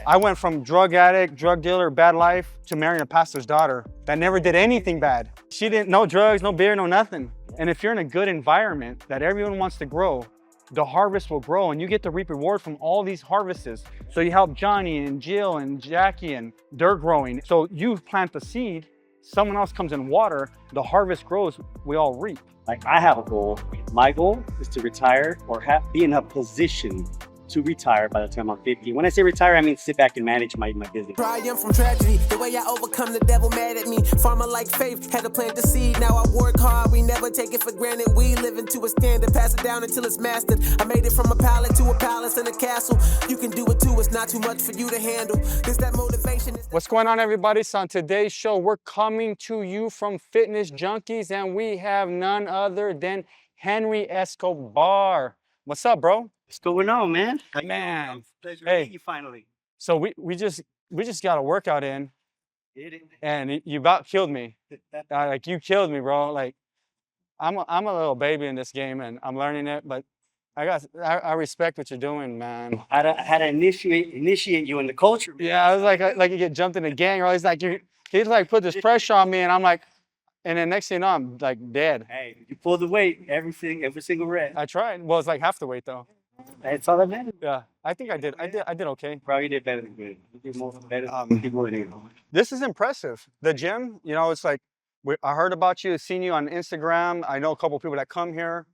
that. I went from drug addict, drug dealer, bad life to marrying a pastor's daughter that never did anything bad. She didn't, no drugs, no beer, no nothing. And if you're in a good environment that everyone wants to grow, the harvest will grow and you get to reap reward from all these harvests. So you help Johnny and Jill and Jackie and they're growing. So you plant the seed, someone else comes in water, the harvest grows, we all reap. Like I have a goal. My goal is to retire or be in a position to retire by the time I'm 50. When I say retire, I mean sit back and manage my business. Triumph from tragedy, the way I overcome the devil mad at me. Farmer like faith, had to plant the seed. Now I work hard, we never take it for granted. We live into a standard, pass it down until it's mastered. I made it from a pallet to a palace and a castle. You can do it too, it's not too much for you to handle. It's that motivation. What's going on, everybody? So on today's show, we're coming to you from Fitness Junkeez, and we have none other than Henry Escobar. What's up, bro? What's going on, man? Man, Pleasure to meet you finally. So we just got a workout in, and you about killed me. Like you killed me, bro. Like I'm a little baby in this game, and I'm learning it. But I respect what you're doing, man. How to initiate you in the culture. Man. Yeah, I was like you get jumped in the gang, or he's like put this pressure on me, and I'm like, and then next thing you know, I'm like dead. Hey, you pull the weight every single rep. I tried. Well, it's like half the weight though. That's all that matters. Yeah, I think I did okay. Bro, you did better than good. You did more better than people would do. This is impressive. The gym, you know, it's like I heard about you, seen you on Instagram. I know a couple of people that come here,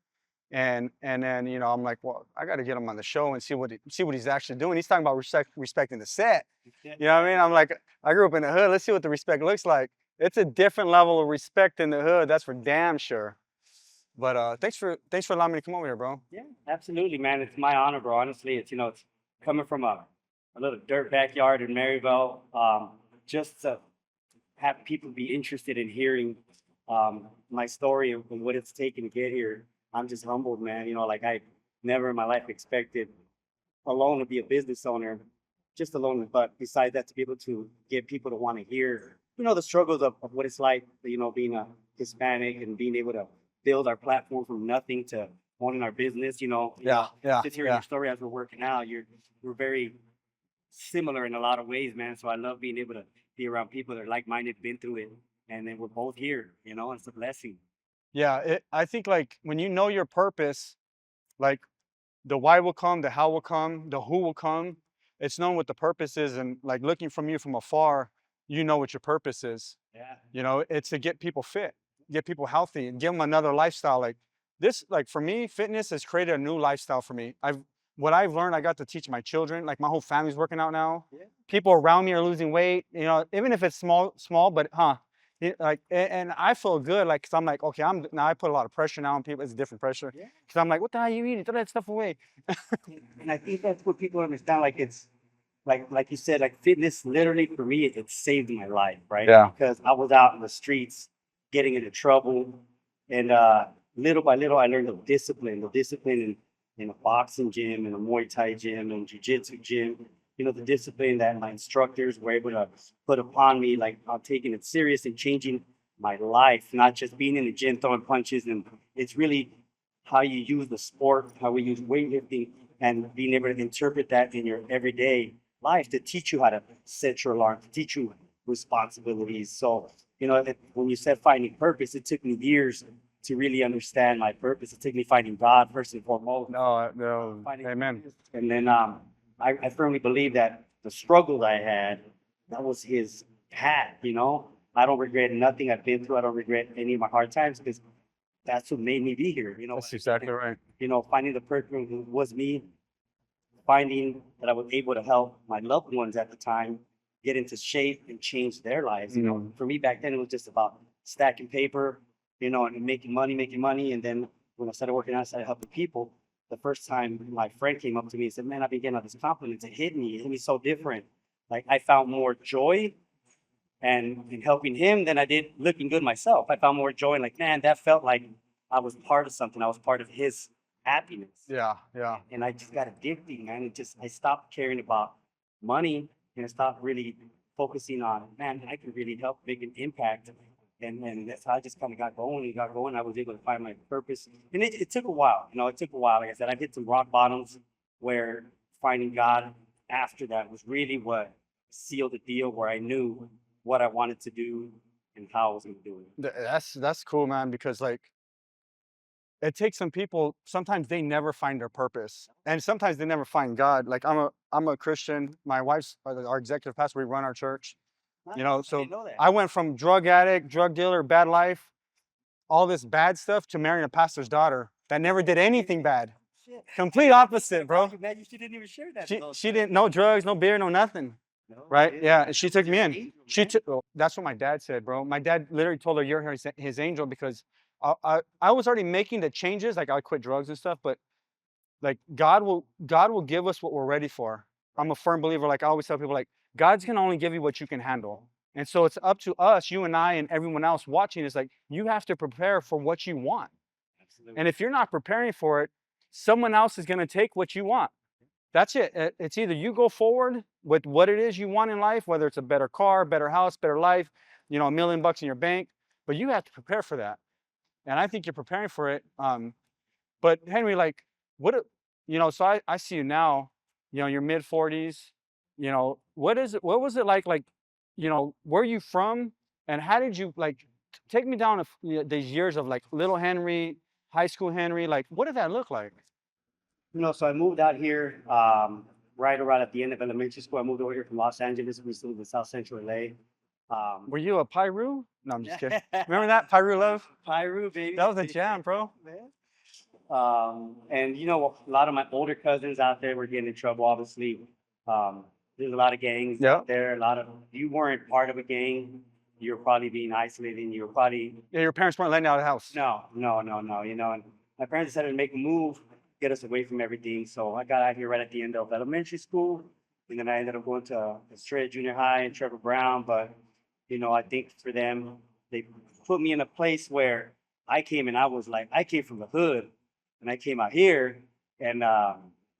and then you know I'm like, well, I got to get him on the show and see what he's actually doing. He's talking about respecting the set. You know what I mean? I'm like, I grew up in the hood. Let's see what the respect looks like. It's a different level of respect in the hood. That's for damn sure. But thanks for allowing me to come over here, bro. Yeah, absolutely, man. It's my honor, bro. Honestly, it's it's coming from a little dirt backyard in Maryville. Just to have people be interested in hearing my story and what it's taken to get here. I'm just humbled, man. You know, like I never in my life expected alone to be a business owner, just alone. But besides that, to be able to get people to want to hear, the struggles of what it's like, being a Hispanic and being able to build our platform from nothing to owning our business, Yeah. Just hearing your story as we're working out, we're very similar in a lot of ways, man. So I love being able to be around people that are like-minded, been through it, and then we're both here, it's a blessing. Yeah, I think like when you know your purpose, like the why will come, the how will come, the who will come. It's knowing what the purpose is, and like looking from you from afar, you know what your purpose is. Yeah. It's to get people fit, get people healthy, and give them another lifestyle. Like this, like for me, fitness has created a new lifestyle for me. What I've learned, I got to teach my children. Like my whole family's working out now. Yeah. People around me are losing weight. Even if it's small, but and I feel good. Like, cause I'm like, okay, now I put a lot of pressure now on people. It's different pressure. Yeah. Cause I'm like, what the hell are you eating? Throw that stuff away. And I think that's what people understand. Like it's like you said, like fitness literally for me, it saved my life, right? Yeah. Because I was out in the streets getting into trouble, and little by little I learned the discipline in a boxing gym, in a Muay Thai gym, and jiu-jitsu gym. The discipline that my instructors were able to put upon me, like I'm taking it serious and changing my life, not just being in the gym throwing punches. And it's really how you use the sport, how we use weightlifting, and being able to interpret that in your everyday life to teach you how to set your alarm, to teach you responsibilities. So, when you said finding purpose, it took me years to really understand my purpose. It took me finding God first and foremost. No, amen. And then I firmly believe that the struggles I had, that was his path, I don't regret nothing I've been through. I don't regret any of my hard times because that's what made me be here. That's exactly right. Finding the purpose was me, finding that I was able to help my loved ones at the time get into shape and change their lives. For me back then, it was just about stacking paper, and making money. And then when I started working out, I started helping people. The first time my friend came up to me and said, man, I've been getting all these compliments. It hit me so different. Like I found more joy in helping him than I did looking good myself. I found more joy, like, man, that felt like I was part of something. I was part of his happiness. Yeah. And I just got addicted, man. I stopped caring about money, and I stopped really focusing on, man, I can really help make an impact. And that's how I just kind of got going. I was able to find my purpose. And it took a while. It took a while. Like I said, I hit some rock bottoms where finding God after that was really what sealed the deal, where I knew what I wanted to do and how I was going to do it. That's cool, man, because like it takes some people, sometimes they never find their purpose, and sometimes they never find God. Like I'm a Christian. My wife's our executive pastor. We run our church, you know. I So didn't know that. I went from drug addict, drug dealer, bad life, all this bad stuff, to marrying a pastor's daughter that never did anything bad. Shit. Complete opposite, bro. Man, you didn't even share that. She didn't, no drugs, no beer, no nothing. No, Right? it- Yeah, and she took me it's in. angel, She man. took. Well, that's what my dad said, bro. My dad literally told her, "You're his angel," because I was already making the changes. Like I quit drugs and stuff, but like God will give us what we're ready for. I'm a firm believer. Like I always tell people, like God's gonna only give you what you can handle, and so it's up to us, you and I, and everyone else watching. Is like you have to prepare for what you want, Absolutely. and if you're not preparing for it, someone else is gonna take what you want. That's it. It's either you go forward with what it is you want in life, whether it's a better car, better house, better life, you know, $1 million in your bank, but you have to prepare for that. And I think you're preparing for it. But Henry, like, you know, so I see you now, you know, your mid 40s, you know, what was it like, you know, where are you from and how did you like, take me down these years of like little Henry, high school Henry, like, what did that look like? So I moved out here right around at the end of elementary school. I moved over here from Los Angeles. We still live in South Central LA. Were you a Pyru? No, I'm just kidding. Remember that Pyru Love? Pyru, baby. That was a jam, bro. Man. And a lot of my older cousins out there were getting in trouble. Obviously, there's a lot of gangs Yeah. out there. You weren't part of a gang. You were probably being isolated. And you were probably Yeah, your parents weren't letting you out of the house. no. And my parents decided to make a move, get us away from everything. So I got out here right at the end of elementary school, and then I ended up going to Estrada Junior High and Trevor Brown. But I think for them, they put me in a place where I came and I came from the hood, and I came out here, and I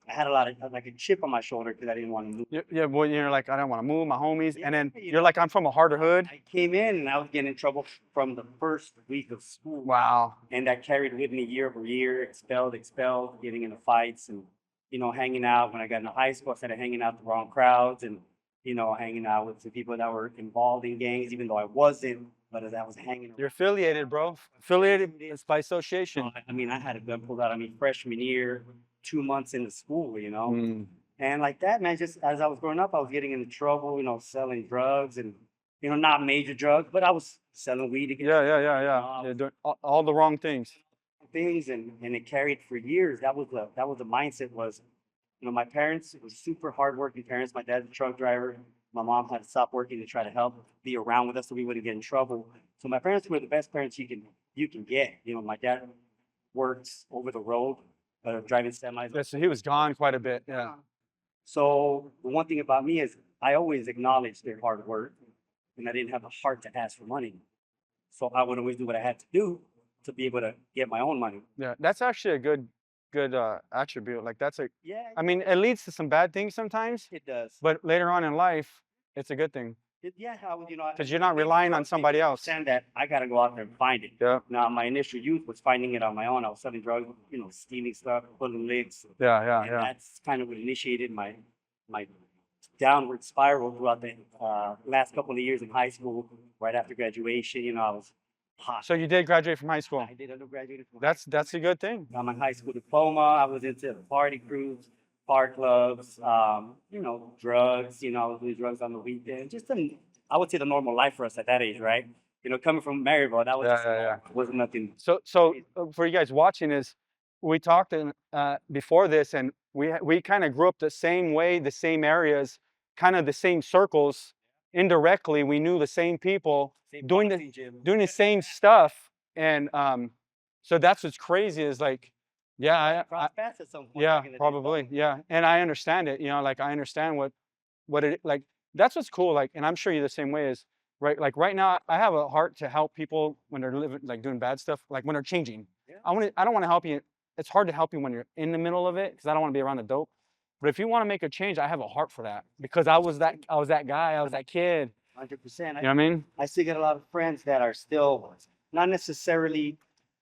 had a lot of like a chip on my shoulder because I didn't want to move. Yeah, well, you're like, I don't want to move, my homies. Yeah, And then you you're like, I'm from a harder hood. I came in and I was getting in trouble from the first week of school. Wow. And that carried with me year over year, expelled, getting into fights and, hanging out. When I got into high school, I started hanging out with the wrong crowds and, hanging out with the people that were involved in gangs, even though I wasn't, but as I was hanging You're around. affiliated, bro. Affiliated, it's by association. I mean, I had a gun pulled out on me freshman year, 2 months into school, Mm. And like that, man, just as I was growing up, I was getting into trouble, selling drugs and, not major drugs, but I was selling weed to get Yeah. You're doing all the wrong things. things and it carried for years. That was the mindset was, my parents were super hardworking parents. My dad's a truck driver. My mom had to stop working to try to help be around with us so we wouldn't get in trouble. So my parents were the best parents you can get. My dad worked over the road, driving semis. Yeah, so he was gone quite a bit. Yeah. So the one thing about me is I always acknowledged their hard work, and I didn't have the heart to ask for money. So I would always do what I had to do to be able to get my own money. Yeah. That's actually a good attribute. Like Yeah, I mean, it leads to some bad things sometimes, it does. but later on in life, it's a good thing. I would, Because you're not relying on somebody else. Understand that I got to go out there and find it. Yeah. Now, my initial youth was finding it on my own. I was selling drugs, stealing stuff, pulling licks. Yeah. And that's kind of what initiated my downward spiral throughout the last couple of years in high school. Right after graduation, I was hot. So you did graduate from high school. I did undergraduate. That's a good thing. Got my high school diploma. I was into party crews, bar clubs, drugs. I was doing drugs on the weekend. I would say the normal life for us at that age, right? Coming from Maryville, that was wasn't nothing. So for you guys watching is, we talked before this, and we kind of grew up the same way, the same areas, kind of the same circles. Indirectly, we knew the same people doing the same stuff, and so that's what's crazy is like, yeah, Cross paths at some point. yeah, back in the day. probably, yeah, and I understand it. Like I understand what it like. That's what's cool. Like, and I'm sure you're the same way. Is right. Like right now, I have a heart to help people when they're living, like doing bad stuff, like when they're changing. Yeah. I don't want to help you. It's hard to help you when you're in the middle of it because I don't want to be around the dope. But if you want to make a change, I have a heart for that because I was that guy. I was that kid. 100%. You know what I mean? I still get a lot of friends that are still not necessarily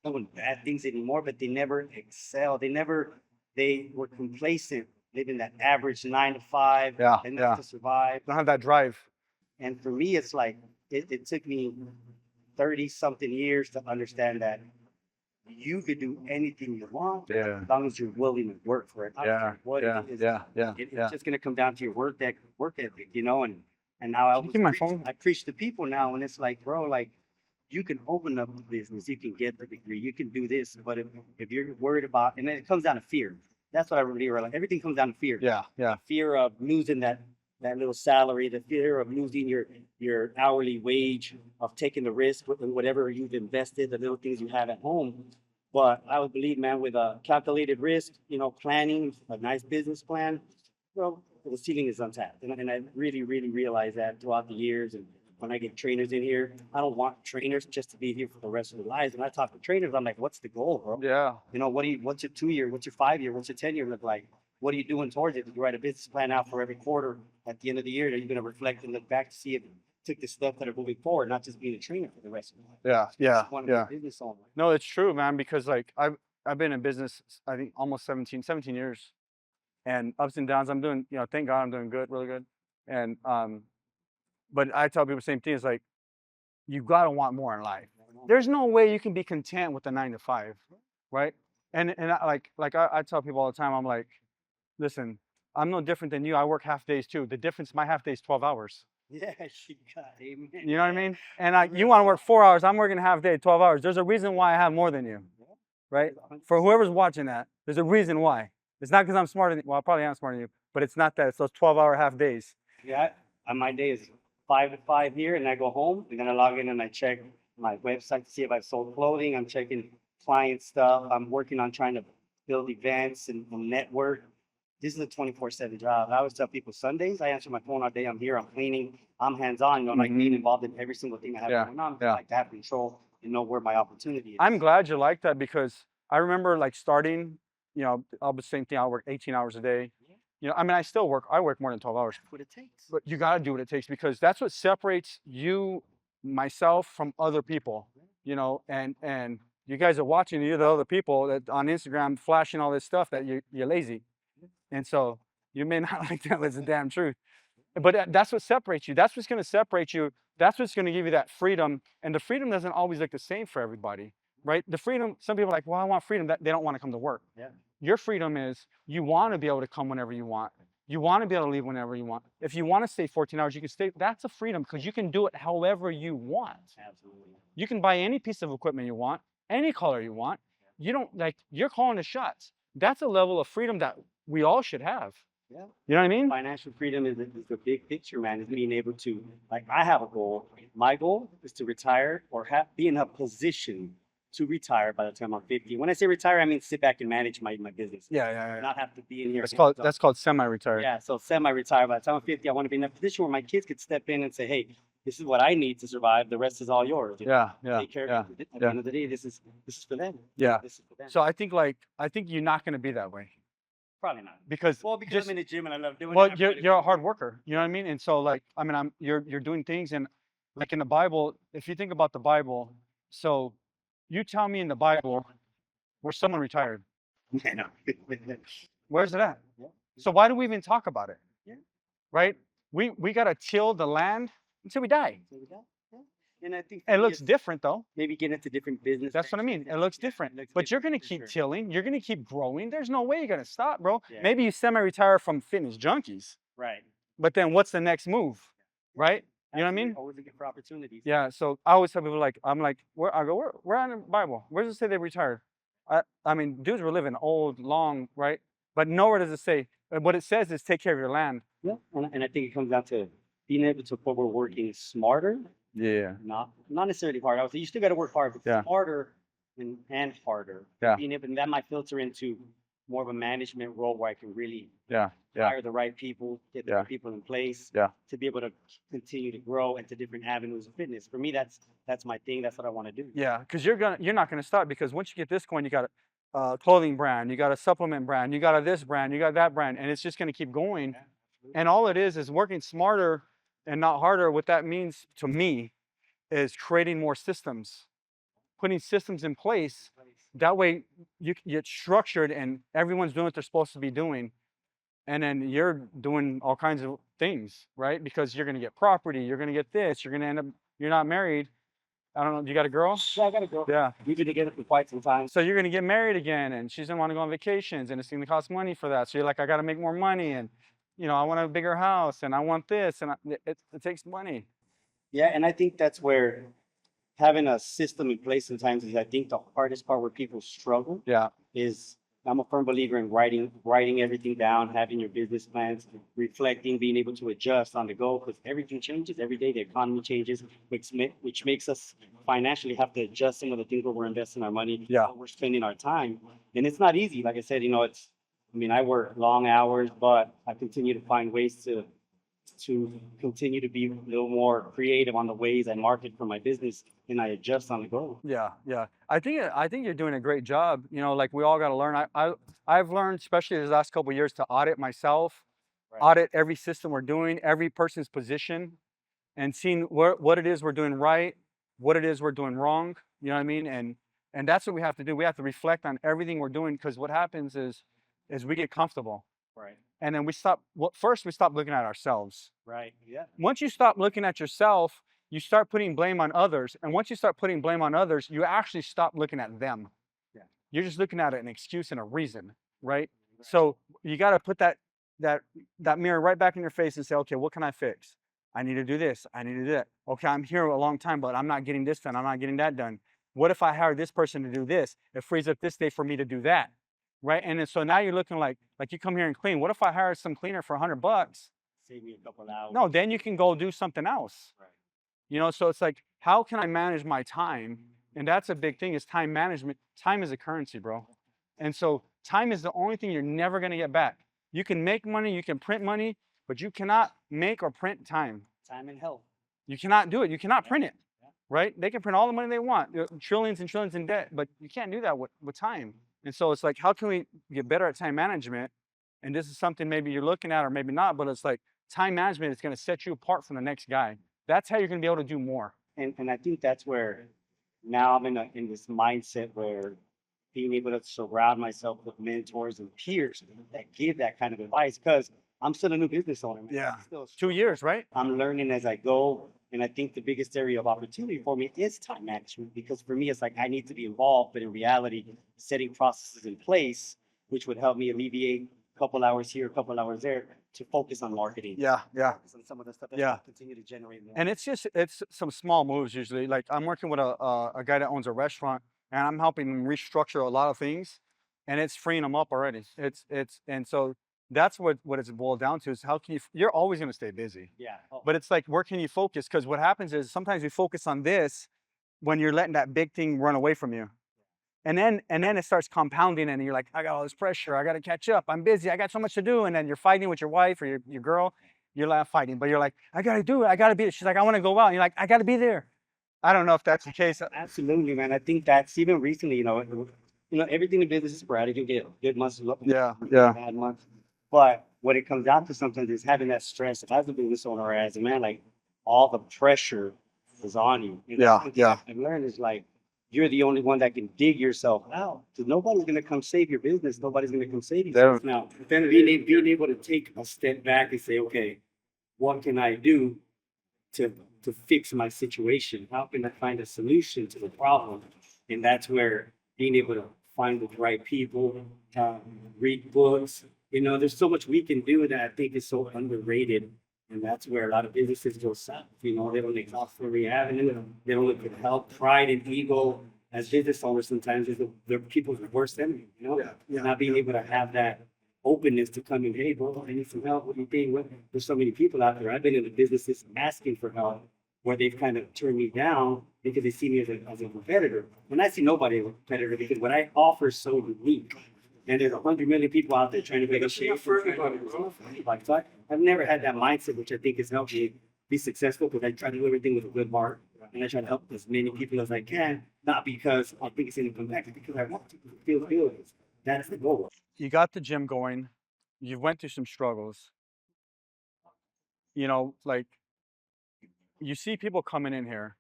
doing bad things anymore, but they never excel. They were complacent living that average 9 to 5, Yeah, enough yeah. to survive. Don't have that drive. And for me, it's like it took me 30 something years to understand that you could do anything you want Yeah, as long as you're willing to work for it. I don't yeah, care what yeah, it is. yeah, yeah, It's yeah. just gonna come down to your work ethic, you know. And now Can you keep my phone? I preach to people now, and it's like, bro, like you can open up a business, you can get the degree, you can do this, but if you're worried about, and then it comes down to fear. That's what I really realize. Everything comes down to fear. Yeah, yeah, Fear of losing that little salary, the fear of losing your hourly wage, of taking the risk with whatever you've invested, the little things you have at home. But I would believe, man, with a calculated risk, you know, planning a nice business plan, well, the ceiling is untapped. And I really, really realized that throughout the years. And when I get trainers in here, I don't want trainers just to be here for the rest of their lives. When I talk to trainers, I'm like, what's the goal, bro? yeah. You know, what's your 2 year, what's your 5 year, what's your 10 year look like? What are you doing towards it? You write a business plan out for every quarter. At the end of the year, are you going to reflect and look back to see if you took the steps that are moving forward, not just being a trainer for the rest of your life? Yeah, yeah, Just want to be yeah. a business owner. No, it's true, man, because like I've been in business, I think almost 17 years, and ups and downs. I'm doing, you know, thank God I'm doing good, really good. And but I tell people the same thing. It's like you gotta want more in life. There's no way you can be content with the 9 to 5, right? And I tell people all the time, I'm like, listen, I'm no different than you. I work half days too. The difference, my half day is 12 hours. Yeah, she got amen. You know what I mean? And you want to work 4 hours. I'm working half day, 12 hours. There's a reason why I have more than you, right? For whoever's watching that, there's a reason why. It's not because I'm smarter than, well, I probably am smarter than you, but it's not that. It's those 12-hour half days. Yeah, on my day is 5 to 5 here, and I go home, and then I log in and I check my website to see if I've sold clothing. I'm checking client stuff. I'm working on trying to build events and network. This is a 24/7 job. I always tell people Sundays, I answer my phone all day. I'm here, I'm cleaning, I'm hands-on, you know, like being involved in every single thing I have Yeah, going on. yeah. Like to have control and know where my opportunity is. I'm glad you like that because I remember like starting, you know, I'll be the same thing. I'll work 18 hours a day. You know, I mean, I work more than 12 hours, That's what it takes. but you got to do what it takes because that's what separates you, myself from other people, you know, and you guys are watching, you're the other people that on Instagram flashing all this stuff that you're lazy. And so you may not like that, but it's the damn truth. But that's what separates you. That's what's going to separate you. That's what's going to give you that freedom. And the freedom doesn't always look the same for everybody, right? The freedom, some people are like, well, I want freedom. That they don't want to come to work. Yeah. Your freedom is you want to be able to come whenever you want. You want to be able to leave whenever you want. If you want to stay 14 hours, you can stay. That's a freedom because you can do it however you want. Absolutely. You can buy any piece of equipment you want, any color you want. You don't like, you're calling the shots. That's a level of freedom that we all should have. Yeah. You know what I mean? Financial freedom is the big picture, man. Is being able to, like, I have a goal. My goal is to retire or be in a position to retire by the time I'm 50. When I say retire, I mean sit back and manage my business. Yeah. Not have to be in here. That's called semi-retired. Yeah, so semi-retire. By the time I'm 50, I want to be in a position where my kids could step in and say, hey, this is what I need to survive. The rest is all yours. You know, Yeah. Take care of it. At the end of the day, this is for them. Yeah. This is for them. So I think you're not going to be that way Probably not. because I'm in the gym and I love doing well, it. you're a hard worker. You know what I mean? And so like, I mean, you're doing things and like in the Bible, if you think about the Bible, so you tell me in the Bible where someone retired. I know. Where's it at? Yeah. So why do we even talk about it? Yeah. Right? We got to till the land until we die. So we got- yeah. And I think It looks different though. maybe get into different business. That's what I mean. It looks different. But you're going to keep tilling. You're going to keep growing. There's no way you're going to stop, bro. Yeah. Maybe you semi-retire from Fitness Junkeez. Right. But then what's the next move? Right? You know what I mean? Always looking for opportunities. Yeah. So I always tell people like, I'm like, where on the Bible? Where does it say they retired? I mean, dudes were living old, long, right? But nowhere does it say. What it says is take care of your land. Yeah. And I think it comes down to being able to put we're working smarter, Yeah. not necessarily harder. I would say you still got to work hard, but Yeah. smarter and harder. Yeah. Being able, and that might filter into more of a management role where I can really Yeah. hire the right people, get the Yeah. right people in place, Yeah. to be able to continue to grow into different avenues of fitness. For me, that's my thing. That's what I want to do. Yeah. Because you're not gonna stop because once you get this going, you got a clothing brand, you got a supplement brand, you got a this brand, you got that brand, and it's just gonna keep going. Yeah, absolutely. And all it is working smarter and not harder. What that means to me is creating more systems, putting systems in place. That way you get structured and everyone's doing what they're supposed to be doing. and then you're doing all kinds of things, right? Because you're going to get property, you're going to get this, you're going to end up, you're not married. I don't know. You got a girl? Yeah, I got a girl. Yeah. We've been together for quite some time. So you're going to get married again, and she's going to want to go on vacations, and it's going to cost money for that. So you're like, I got to make more money, and I want a bigger house, and I want this, and it takes money. Yeah, and I think that's where having a system in place sometimes is, I think, the hardest part where people struggle. Yeah. Is I'm a firm believer in writing everything down, having your business plans, reflecting, being able to adjust on the go, because everything changes every day. The economy changes, which makes us financially have to adjust some of the things where we're investing our money, Yeah. where we're spending our time, and it's not easy. Like I said, I work long hours, but I continue to find ways to continue to be a little more creative on the ways I market for my business, and I adjust on the go. Yeah, yeah. I think you're doing a great job. Like we all got to learn. I've learned, especially these last couple of years, to audit myself, Right. audit every system we're doing, every person's position, and seeing what it is we're doing right, what it is we're doing wrong. You know what I mean? And that's what we have to do. We have to reflect on everything we're doing, because what happens is we get comfortable, Right. and then we stop. First we stop looking at ourselves. Right. Yeah. Once you stop looking at yourself, you start putting blame on others. And once you start putting blame on others, you actually stop looking at them. Yeah. You're just looking at an excuse and a reason, right? So you got to put that mirror right back in your face and say, okay, what can I fix? I need to do this. I need to do that. Okay, I'm here a long time, but I'm not getting this done. I'm not getting that done. What if I hire this person to do this? It frees up this day for me to do that, right? And then, so now you're looking like you come here and clean. What if I hire some cleaner for $100? Save me a couple hours. No, then you can go do something else. Right. So it's like, how can I manage my time? And that's a big thing, is time management. Time is a currency, bro. And so time is the only thing you're never going to get back. You can make money, you can print money, but you cannot make or print time. Time and health. You cannot do it. You cannot print it, Yeah. right? They can print all the money they want, trillions and trillions in debt, but you can't do that with time. And so it's like, how can we get better at time management? And this is something maybe you're looking at or maybe not, but it's like, time management is going to set you apart from the next guy. That's how you're going to be able to do more. And I think that's where now I'm in this mindset where being able to surround myself with mentors and peers that give that kind of advice, because I'm still a new business owner, man. Yeah. I'm still 2 years, right? I'm learning as I go. And I think the biggest area of opportunity for me is time management, because for me, it's like I need to be involved, but in reality, setting processes in place, which would help me alleviate a couple hours here, a couple hours there, to focus on marketing. Yeah, yeah. Focus on some of the stuff that Yeah. will continue to generate more. And it's some small moves usually. Like I'm working with a guy that owns a restaurant, and I'm helping him restructure a lot of things, and it's freeing him up already. And so that's what it's boiled down to, is how can you're always going to stay busy, Yeah. Oh, but it's like, where can you focus? Because what happens is sometimes you focus on this when you're letting that big thing run away from you. And then it starts compounding, and you're like, I got all this pressure. I got to catch up. I'm busy. I got so much to do. And then you're fighting with your wife or your girl. You're not fighting, but you're like, I got to do it. I got to be there. She's like, I want to go out. And you're like, I got to be there. I don't know if that's the case. absolutely, man. I think that's even recently, everything in business is sporadic. You get good months, Yeah. bad months. But what it comes down to sometimes is having that stress. As a business owner or as a man, like, all the pressure is on you. And Yeah, that's what yeah. I've learned is like, you're the only one that can dig yourself out. So nobody's gonna come save your business. Nobody's gonna come save you. There- Now, then being able to take a step back and say, okay, what can I do to fix my situation? How can I find a solution to the problem? And that's where being able to find the right people, read books. There's so much we can do that I think is so underrated. And that's where a lot of businesses go south. They don't exhaust what we have, and they don't look for help. Pride and ego as business owners sometimes is they're people's worst enemy. Not being able to have that openness to come in, hey, bro, I need some help. What do you think? There's so many people out there. I've been in the businesses asking for help where they've kind of turned me down because they see me as a competitor. And I see nobody as a competitor, because what I offer is so unique. And there's 100 million people out there trying to make a shape. So I've never had that mindset, which I think has helped me be successful, because I try to do everything with a good heart. And I try to help as many people as I can, not because I think it's going to come back, because I want to feel feelings. That's the goal. You got the gym going. You went through some struggles. Like, you see people coming in here,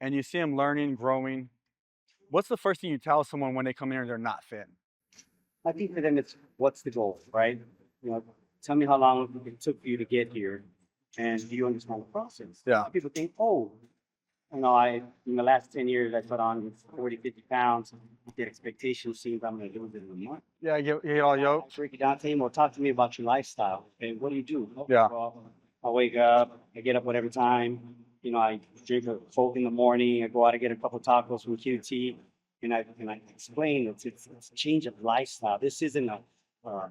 and you see them learning, growing. What's the first thing you tell someone when they come in here and they're not fit? I think for them, it's what's the goal, right? You know, tell me how long it took for you to get here, and do you understand the process? A Yeah. lot of people think, oh, in the last 10 years, I put on 40, 50 pounds. The expectation seems I'm going to lose it in a month. Yeah, you get all I yoked. break it down to him, or talk to me about your lifestyle. And what do you do? Oh, Yeah. well, I wake up, I get up whatever time. I drink a Coke in the morning. I go out and get a couple tacos from QT, and I explain it's a change of lifestyle. This isn't a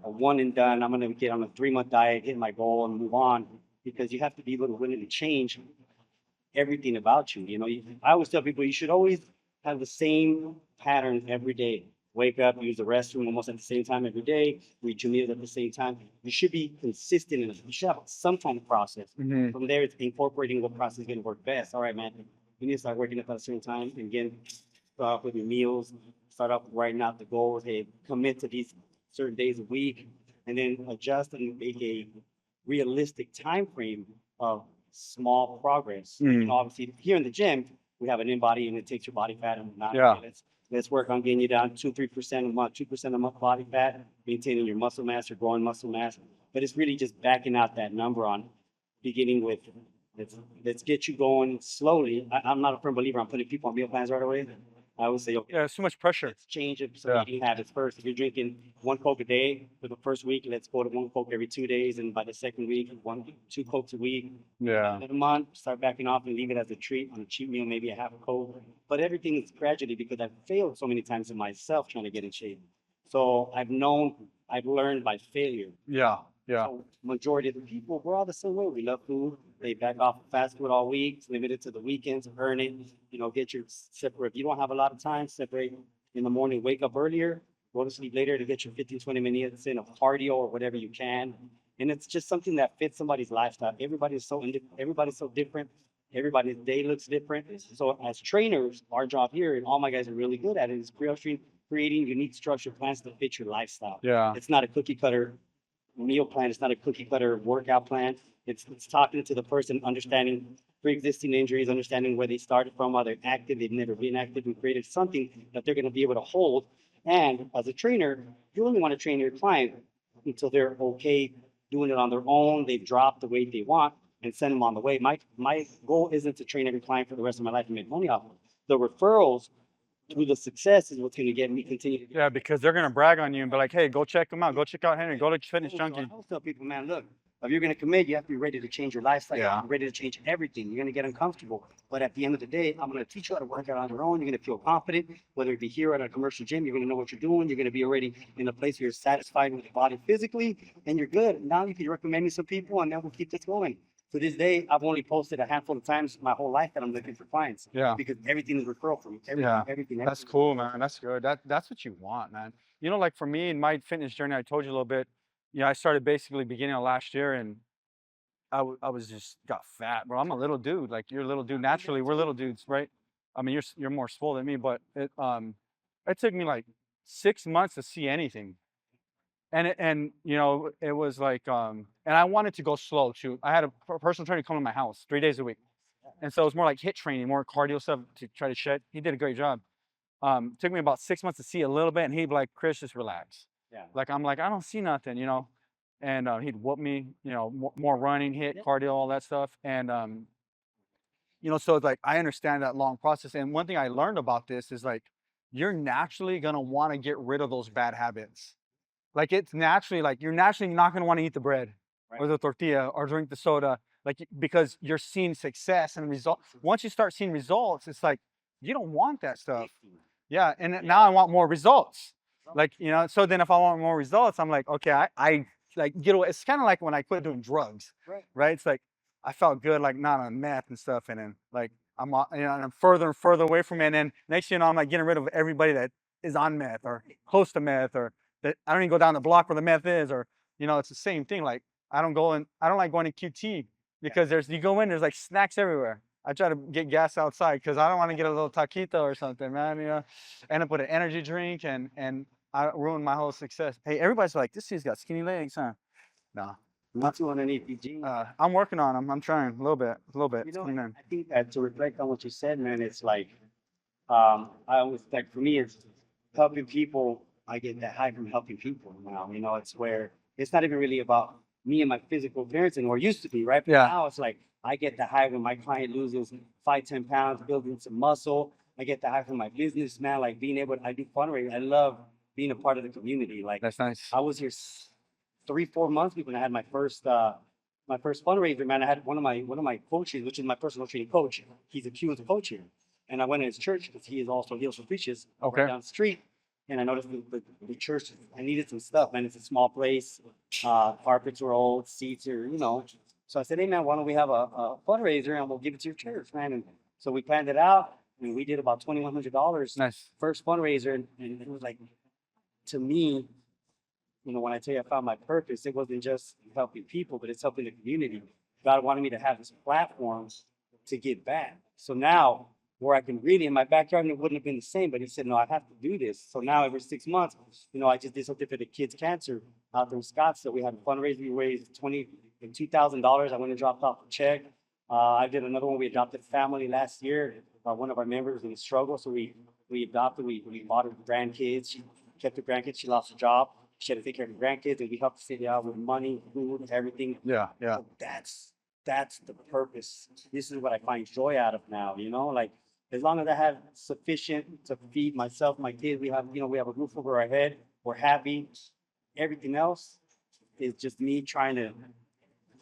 one and done. I'm gonna get on a 3 month diet, hit my goal, and move on, because you have to be willing to change everything about you. I always tell people you should always have the same pattern every day. Wake up, use the restroom almost at the same time every day, read your meals at the same time. You should be consistent in it. You should have some kind of process. Hmm. From there, it's incorporating what process is going to work best. All right, man, you need to start working up at a certain time. And again, start off with your meals, start off writing out the goals. Hey, commit to these certain days a week, and then adjust and make a realistic time frame of small progress. Mm. Obviously, here in the gym, we have an in-body, and it takes your body fat and not. Yeah. Let's work on getting you down 2-3% a month, 2% a month body fat, maintaining your muscle mass or growing muscle mass. But it's really just backing out that number on beginning with let's get you going slowly. I'm not a firm believer on putting people on meal plans right away. I always say, okay, Yeah, it's too much pressure. let's change up some Yeah. eating habits first. If you're drinking one Coke a day for the first week, let's go to one Coke every 2 days. And by the second week, 2 Cokes a week. Yeah. In a month, start backing off and leave it as a treat on a cheat meal, maybe a half a Coke. But everything is gradually, because I've failed so many times in myself trying to get in shape. So I've learned by failure. Yeah. Yeah. So majority of the people, we're all the same way. We love food. They back off of fast food all week, limit it to the weekends, earn it. Get your separate. If you don't have a lot of time, separate in the morning, wake up earlier, go to sleep later to get your 15, 20 minutes in of cardio or whatever you can. And it's just something that fits somebody's lifestyle. Everybody's so different. Everybody's day looks different. So as trainers, our job here, and all my guys are really good at it, is creating unique structured plans to fit your lifestyle. Yeah. It's not a cookie cutter meal plan. It's not a cookie cutter workout plan. It's talking to the person, understanding pre-existing injuries, understanding where they started from, while they're active, they've never been active, and created something that they're going to be able to hold. And as a trainer, you only want to train your client until they're okay doing it on their own. They've dropped the weight they want, and send them on the way. My goal isn't to train every client for the rest of my life and make money off of it. The referrals through the success is what's going to get me continue to. Yeah, because they're gonna brag on you and be like, "Hey, go check them out. Go check out Henry. Go to Fitness So I Junkeez." always tell people, man, look, if you're going to commit, you have to be ready to change your lifestyle. You have Yeah. to be ready to change everything. You're going to get uncomfortable. But at the end of the day, I'm going to teach you how to work out on your own. You're going to feel confident, whether it be here at a commercial gym. You're going to know what you're doing. You're going to be already in a place where you're satisfied with your body physically, and you're good. Now you can recommend me some people, and then we'll keep this going. To this day, I've only posted a handful of times my whole life that I'm looking for clients. Yeah. Because everything is referral for me. Yeah. Everything. That's cool, man. That's good. That's what you want, man. Like for me in my fitness journey, I told you a little bit. I started basically beginning of last year, and I was just got fat, bro. I'm a little dude. Like you're a little dude. Naturally, we're little dudes, right? I mean, you're more swole than me, but it took me like 6 months to see anything. And it was like and I wanted to go slow too. I had a personal trainer come to my house 3 days a week, and so it was more like hit training, more cardio stuff to try to shed. He did a great job. Took me about 6 months to see a little bit, and he'd be like, "Chris, just relax." Yeah. Like I'm like, I don't see nothing, and he'd whoop me, more running, hit, cardio, all that stuff, and so it's like I understand that long process. And one thing I learned about this is like you're naturally gonna want to get rid of those bad habits. Like it's naturally like you're naturally not gonna want to eat the bread or the tortilla or drink the soda, like because you're seeing success and results. Once you start seeing results, it's like you don't want that stuff. Yeah, and now I want more results. Like so then if I want more results, I'm like, okay, I like it's kind of like when I quit doing drugs, right? It's like I felt good, like not on meth and stuff, and then like I'm and I'm further and further away from it, and then next I'm like getting rid of everybody that is on meth or close to meth, or that I don't even go down the block where the meth is, or it's the same thing. Like I don't like going to QT because you go in, there's like snacks everywhere. I try to get gas outside because I don't want to get a little taquito or something, man. End up with an energy drink and I ruined my whole success. Hey, everybody's like, this dude's got skinny legs, huh? No. Not 200 EPG. I'm working on them. I'm trying a little bit. I think that to reflect on what you said, man, it's like, I always like for me, it's helping people. I get that high from helping people now. It's where it's not even really about me and my physical appearance anymore. It used to be, right? But Yeah. now it's like I get the high when my client loses 5, 10 pounds, building some muscle. I get the high from my business, man. Like being able to, I do fundraising. I love being a part of the community. Like That's nice. I was here 3, 4 months when I had my first fundraiser, man. I had one of my coaches, which is my personal training coach. He's a Q as a coach here. And I went to his church because he is also Heals for Preaches Okay. right down the street. And I noticed the church, I needed some stuff, man. It's a small place. Carpets are old, seats are, So I said, hey, man, why don't we have a fundraiser and we'll give it to your church, man? And so we planned it out and we did about $2,100 Nice. first fundraiser. And it was like, to me, when I tell you I found my purpose, it wasn't just helping people, but it's helping the community. God wanted me to have this platform to give back. So now, where I can really, in my backyard, and it wouldn't have been the same, but he said, no, I have to do this. So now every 6 months, I just did something for the kids' cancer out there in Scottsdale. We had a fundraiser. We raised $2,000. I went and dropped off a check. I did another one. We adopted a family last year. One of our members in struggle. So we adopted, we bought her grandkids. She kept her grandkids. She lost her job. She had to take care of her grandkids, and we helped the city out with money, food, everything. Yeah. So that's the purpose. This is what I find joy out of now, like as long as I have sufficient to feed myself, my kids, we have a roof over our head, we're happy. Everything else is just me trying to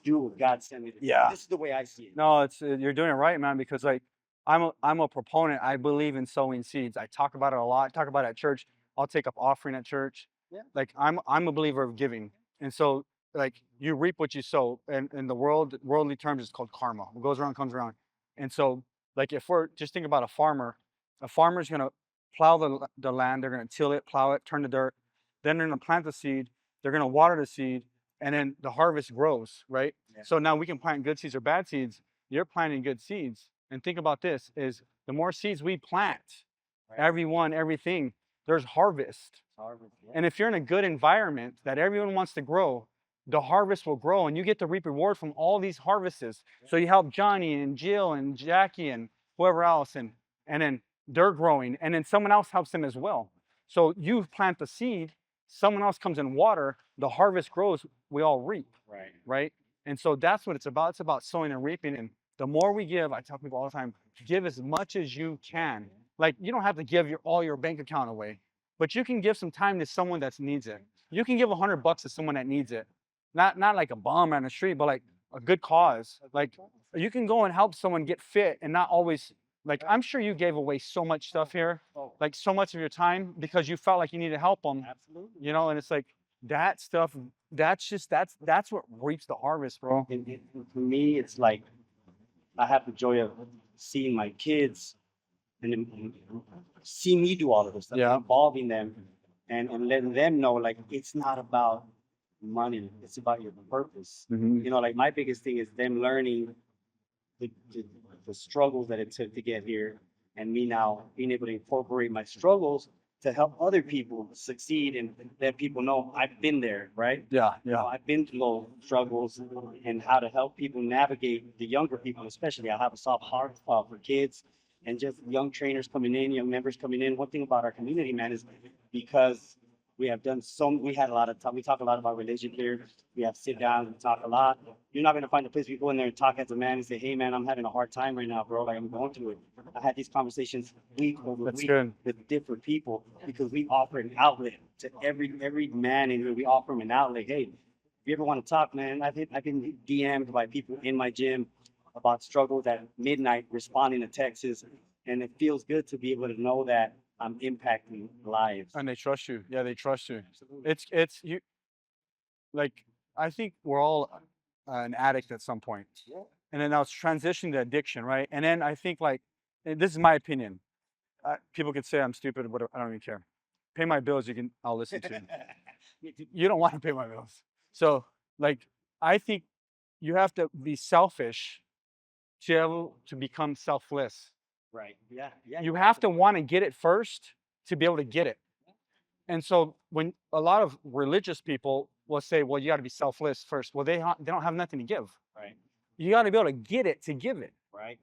do what God sent me to do. Yeah. This is the way I see it. No, it's you're doing it right, man. Because like I'm a proponent. I believe in sowing seeds. I talk about it a lot. I talk about it at church. I'll take up offering at church. Yeah. Like I'm a believer of giving, and so like you reap what you sow. And in the worldly terms, it's called karma. What goes around comes around. And so like if we're just think about a farmer's gonna plow the land. They're gonna till it, plow it, turn the dirt. Then they're gonna plant the seed. They're gonna water the seed, and then the harvest grows, right? Yeah. So now we can plant good seeds or bad seeds. You're planting good seeds. And think about this, is the more seeds we plant, Right. everything, there's harvest. Harvest, yeah. And if you're in a good environment that everyone wants to grow, the harvest will grow and you get to reap reward from all these harvests. So you help Johnny and Jill and Jackie and whoever else, and then they're growing, and then someone else helps them as well. So you plant the seed, someone else comes in water, the harvest grows, we all reap, Right. right? And so that's what it's about. It's about sowing and reaping. And the more we give, I tell people all the time, give as much as you can. Like you don't have to give all your bank account away, but you can give some time to someone that needs it. You can give $100 to someone that needs it. Not like a bum on the street, but like a good cause. Like you can go and help someone get fit and not always, like I'm sure you gave away so much stuff here, like so much of your time because you felt like you needed to help them. Absolutely. And it's like that stuff, that's what reaps the harvest, bro. And for me, it's like I have the joy of seeing my kids and see me do all of this stuff, Yeah. involving them and letting them know like it's not about money, it's about your purpose. Like my biggest thing is them learning the struggles that it took to get here, and me now being able to incorporate my struggles to help other people succeed and let people know I've been there, right? Yeah. I've been through those struggles and how to help people navigate, the younger people especially. I have a soft heart for kids and just young trainers coming in, young members coming in. One thing about our community, man, is because we had a lot of time. We talk a lot about religion here. We have sit downs, we talk a lot. You're not gonna find a place we go in there and talk as a man and say, hey man, I'm having a hard time right now, bro. Like I'm going through it. I had these conversations week over That's week good. with different people because we offer an outlet to every man, and we offer them an outlet. Hey, if you ever want to talk, man, I've been DM'd by people in my gym about struggles at midnight responding to texts, and it feels good to be able to know that I'm impacting lives. And they trust you. Yeah, they trust you. It's you. Like I think we're all an addict at some point, Yeah. and then now it's transitioning to addiction, right? And then I think like, and this is my opinion. People could say I'm stupid, or whatever. I don't even care. Pay my bills. I'll listen to you. You don't want to pay my bills. So like, I think you have to be selfish to be able to become selfless. Right. Yeah. Yeah. You have to want to get it first to be able to get it. And so when a lot of religious people will say, well, you got to be selfless first. Well, they don't have nothing to give. Right. You got to be able to get it to give it. Right.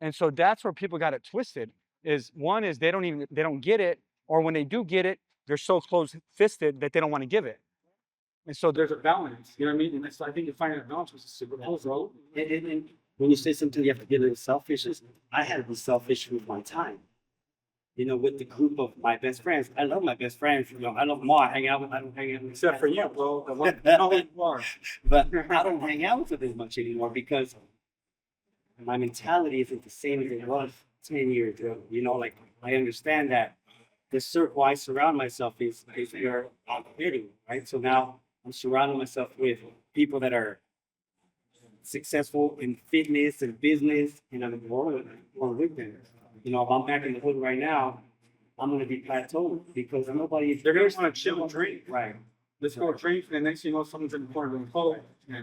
And so that's where people got it twisted. Is one is they don't get it, or when they do get it, they're so close fisted that they don't want to give it. And so there's a balance, you know what I mean? And that's, I think you find that balance was super cool, bro. And when you say something, you have to get a little selfish. I had to be selfish with my time. You know, with the group of my best friends. I love my best friends. You know, I love them all. I don't hang out with Except for you, bro. The one, you know who you are. But I don't hang out with them as much anymore because my mentality isn't the same as it was 10 years ago. You know, like I understand that the circle I surround myself is where I'm fitting, right? So now I'm surrounding myself with people that are successful in fitness and business, and I'm growing with them. You know, if I'm back in the hood right now, I'm gonna be plateaued because nobody's. They're going to want to chill and drink. Right. Let's go drink, and the next thing you know, someone's in the corner of the coat.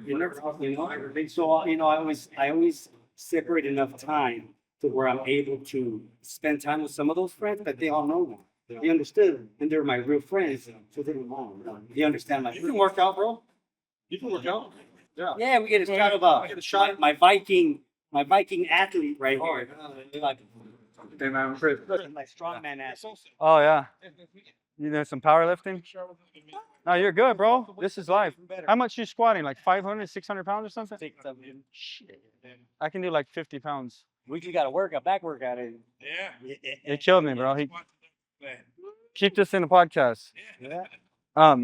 You know, so you know, I always separate enough time to where I'm able to spend time with some of those friends that they all know me. They understood, and they're my real friends. So they don't mind. They understand my. You can work out, bro. You can work out. Yeah. Yeah, we get a shot about Get a shot. my Viking athlete right here. Hey, man, Chris. My strongman athlete. Oh, yeah. You doing some powerlifting? No, you're good, bro. This is life. How much you squatting? Like 500, 600 pounds or something? Shit. I can do like 50 pounds. We just got to work a back workout. He killed me, bro. Keep this in the podcast. Yeah.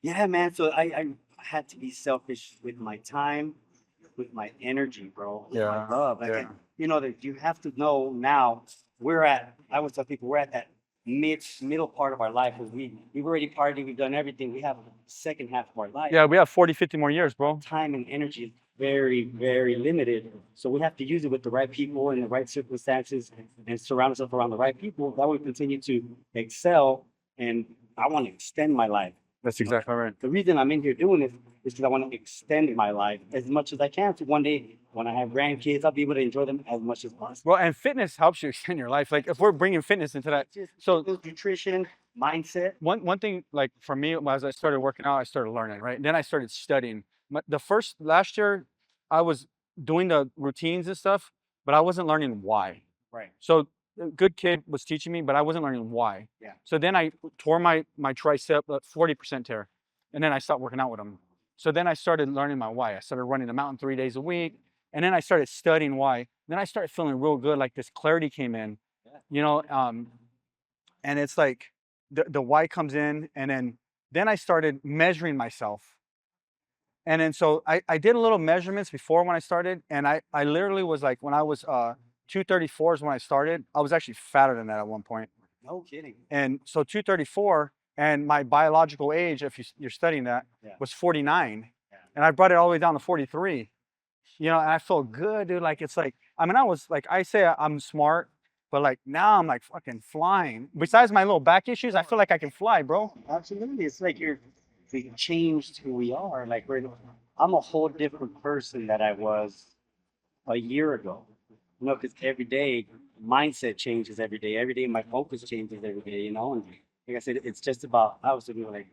Yeah, man. So I had to be selfish with my time, with my energy, bro. With Yeah, my love. Like, yeah. you know, that you have to know now I always tell people we're at that middle part of our life. We've already partied, we've done everything. We have the second half of our life. Yeah, we have 40, 50 more years, bro. Time and energy is very, very limited. So we have to use it with the right people and the right circumstances and surround ourselves around the right people. That way we continue to excel. And I want to extend my life. That's exactly right. The reason I'm in here doing this is because I want to extend my life as much as I can. So one day when I have grandkids, I'll be able to enjoy them as much as possible. Well, and fitness helps you extend your life. Like if we're bringing fitness into that. So Nutrition, mindset. one thing, like for me, as I started working out, I started learning, right? Then I started studying. Last year, I was doing the routines and stuff, but I wasn't learning why. Right. So a good kid was teaching me, but I wasn't learning why. Yeah. So then I tore my tricep, 40% tear, and then I stopped working out with them. So then I started learning my why. I started running the mountain 3 days a week, and then I started studying why. Then I started feeling real good, like this clarity came in, you know, and it's like the why comes in, and then I started measuring myself. And then so I did a little measurements before when I started, and I literally was like, when I was 234 is when I started. I was actually fatter than that at one point. No kidding. And so 234, and my biological age, if you're studying that, was 49. Yeah. And I brought it all the way down to 43. You know, and I felt good, dude. Like, it's like, I mean, I was like, I say I'm smart, but like now I'm like fucking flying. Besides my little back issues, I feel like I can fly, bro. Absolutely. It's like we changed who we are. Like I'm a whole different person that I was a year ago. You know, because every day mindset changes every day. Every day my focus changes every day, you know. And like I said, it's just about, I was thinking like,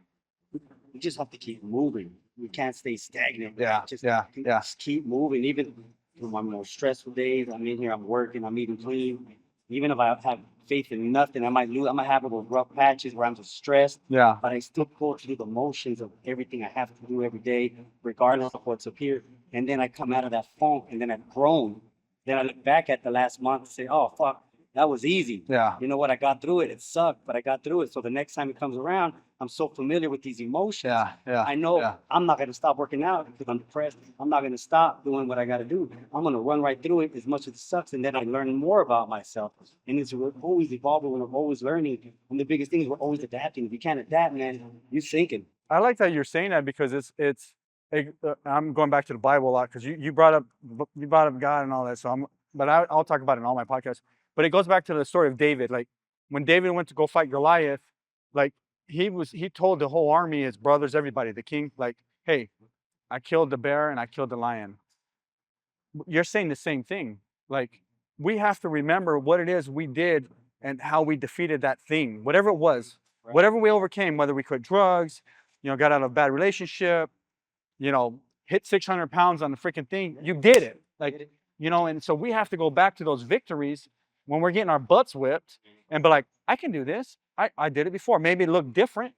we just have to keep moving. We can't stay stagnant. Just keep moving. Even when my more stressful days, I'm in here, I'm working, I'm eating clean. Even if I have faith in nothing, I might have those rough patches where I'm just stressed. Yeah. But I still go through the motions of everything I have to do every day, regardless of what's up here. And then I come out of that funk, and then I've grown. Then I look back at the last month and say, oh, fuck, that was easy. Yeah. You know what? I got through it. It sucked, but I got through it. So the next time it comes around, I'm so familiar with these emotions. Yeah. I know I'm not going to stop working out because I'm depressed. I'm not going to stop doing what I got to do. I'm going to run right through it as much as it sucks. And then I learn more about myself. And we're always evolving. We're always learning. And the biggest thing is we're always adapting. If you can't adapt, man, you're sinking. I like that you're saying that because I'm going back to the Bible a lot because you brought up God and all that. So I'll talk about it in all my podcasts. But it goes back to the story of David. Like when David went to go fight Goliath, like he told the whole army, his brothers, everybody, the king, like, hey, I killed the bear and I killed the lion. You're saying the same thing. Like we have to remember what it is we did and how we defeated that thing, whatever it was, whatever we overcame, whether we quit drugs, you know, got out of a bad relationship, you know, hit 600 pounds on the freaking thing. You did it. Like, you know, and so we have to go back to those victories when we're getting our butts whipped and be like, I can do this. I did it before. Maybe it looked different,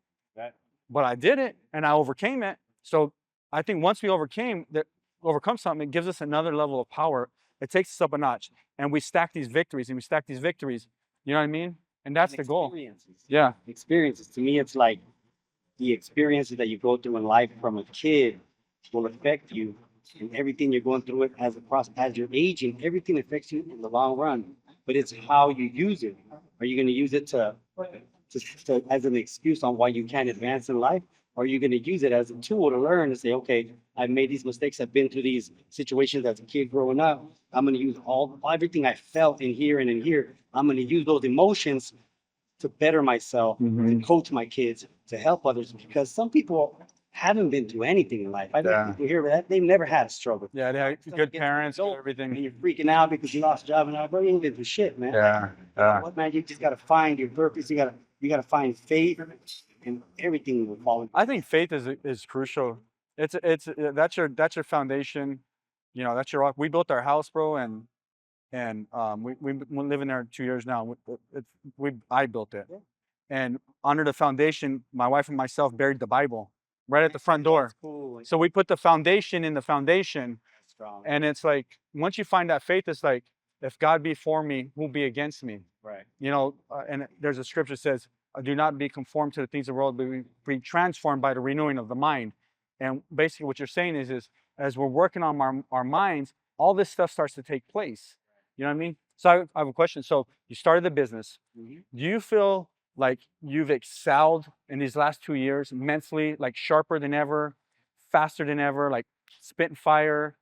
but I did it and I overcame it. So I think once we overcome something, it gives us another level of power. It takes us up a notch, and we stack these victories and we stack these victories. You know what I mean? And that's the goal. Experiences. Yeah. Experiences. To me, it's like the experiences that you go through in life from a kid will affect you, and everything you're going through it as you're aging, everything affects you in the long run. But it's how you use it. Are you going to use it to as an excuse on why you can't advance in life? Or are you going to use it as a tool to learn and say, okay, I've made these mistakes. I've been through these situations as a kid growing up. I'm going to use everything I felt in here and in here. I'm going to use those emotions to better myself, to coach my kids, to help others. Because some people haven't been through anything in life. I know people hear that they've never had a struggle. Yeah, they have good parents and And everything. you're freaking out because you lost a job, and I'm like, bro, you ain't been through shit, man. Yeah. What, man? You just gotta find your purpose. You gotta find faith, and everything will fall into. I think faith is crucial. It's that's your foundation. You know, that's your rock. We built our house, bro, and we've been living there 2 years now. I built it, and under the foundation, my wife and myself buried the Bible right at the front door. That's cool. So we put the foundation in the foundation, That's strong. and it's like once you find that faith, it's like if God be for me, who'll be against me? Right. You know, and there's a scripture that says, "Do not be conformed to the things of the world, but be transformed by the renewing of the mind." And basically, what you're saying is as we're working on our minds, all this stuff starts to take place. You know what I mean? So I have a question. So you started the business. Mhm. Do you feel like you've excelled in these last 2 years mentally, like sharper than ever, faster than ever, like spitting fire?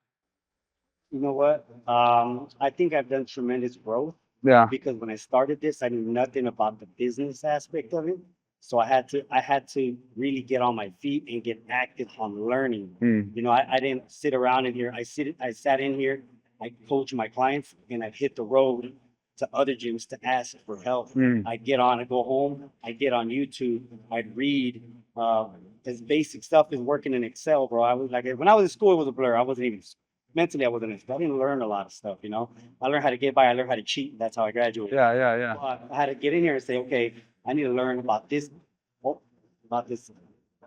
You know what? I think I've done tremendous growth Yeah. because when I started this, I knew nothing about the business aspect of it. So I had to really get on my feet and get active on learning. You know, I didn't sit around in here. I sat in here, I coach my clients, and I hit the road to other gyms to ask for help. I'd get on, I'd go home, I'd get on YouTube, I'd read. As basic stuff as working in Excel, bro. I was like, when I was in school, it was a blur. I wasn't even mentally, I didn't learn a lot of stuff, you know. I learned how to get by, I learned how to cheat. That's how I graduated. Yeah. But I had to get in here and say, okay, I need to learn about this,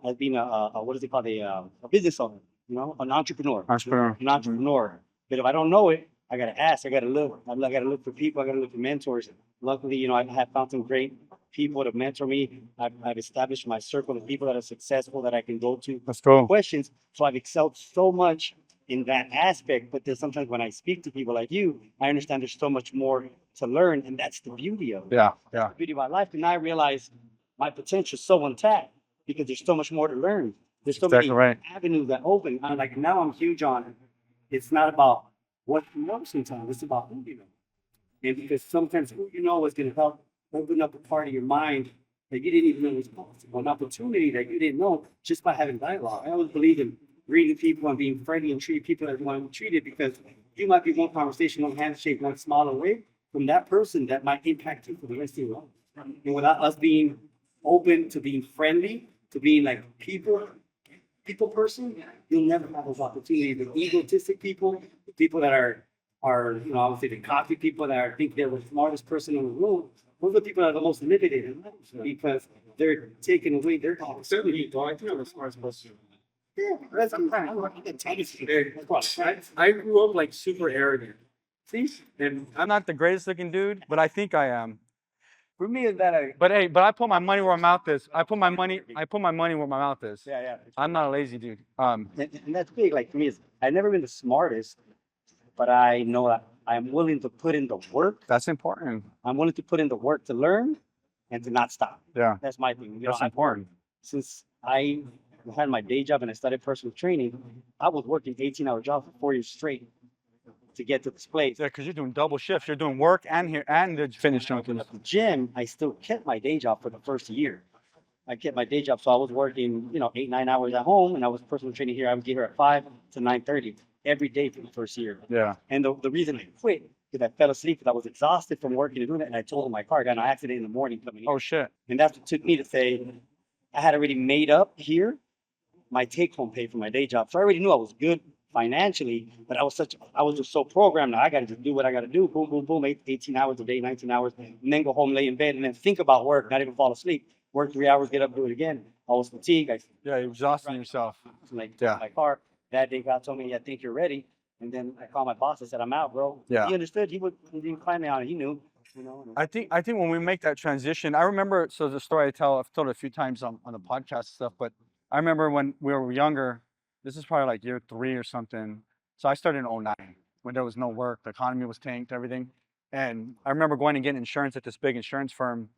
as being what is it called, a business owner, you know, an entrepreneur. An entrepreneur. But if I don't know it, I gotta ask. I gotta look. I gotta look for people. I gotta look for mentors. Luckily, you know, I have found some great people to mentor me. I've established my circle of people that are successful that I can go to. Let's go. Questions. So I've excelled so much in that aspect. But then sometimes when I speak to people like you, I understand there's so much more to learn, and that's the beauty of it. Yeah. The beauty of my life. And I realize my potential is so untapped because there's so much more to learn. There's so Exactly many right. avenues that open. I'm like, now I'm huge on it. It's not about what you know sometimes, it's about who you know. And because sometimes who you know is going to help open up a part of your mind that you didn't even know was possible, an opportunity that you didn't know just by having dialogue. I always believe in reading people and being friendly and treating people as you want to be treated, because you might be one conversation, one handshake, one smile away from that person that might impact you for the rest of your life. And without us being open to being friendly, to being like people person, you'll never have those opportunities. The egotistic people, the people that are you know, I would say the cocky people that think they're the smartest person in the room, those are the people that are the most limited in life because they're taking away their opportunity. I think I'm the smartest person. Yeah, that's I'm I grew up like super arrogant. See, and I'm not the greatest looking dude, but I think I am. For me, is that a But hey, I put my money where my mouth is. I put my money where my mouth is. yeah. I'm not a lazy dude. And that's big. Like for me, I've never been the smartest, but I know that I'm willing to put in the work. That's important. I'm willing to put in the work to learn and to not stop. Yeah. That's my thing. You know, That's important. Since I had my day job and I started personal training, I was working 18-hour jobs for 4 years straight to get to this place. Yeah, because you're doing double shifts. You're doing work and the Fitness Junkeez. At the gym, I still kept my day job for the first year. I kept my day job, so I was working, 8-9 hours at home, and I was personal training here. I would get here at 5 to 9:30 every day for the first year. Yeah. And the reason I quit because I fell asleep because I was exhausted from working and doing that, and I told my car, I got in an accident in the morning coming in. Oh shit. And that's what took me to say I had already made up here my take-home pay for my day job. So I already knew I was good financially, but I was just so programmed. Now I got to just do what I got to do. Boom, boom, boom. 18 hours a day, 19 hours, and then go home, lay in bed, and then think about work, not even fall asleep. Work 3 hours, get up, do it again. I was fatigued. Yeah, you're exhausting yourself. Like Yeah. my car. That day, God told me, "I think you're ready." And then I called my boss. I said, "I'm out, bro." Yeah. He understood. He didn't climb me on it. He knew. You know. I think when we make that transition, I remember. So the story I've told it a few times on the podcast and stuff, but I remember when we were younger. This is probably like year 3 or something. So I started in 2009 when there was no work, the economy was tanked, everything. And I remember going and getting insurance at this big insurance firm,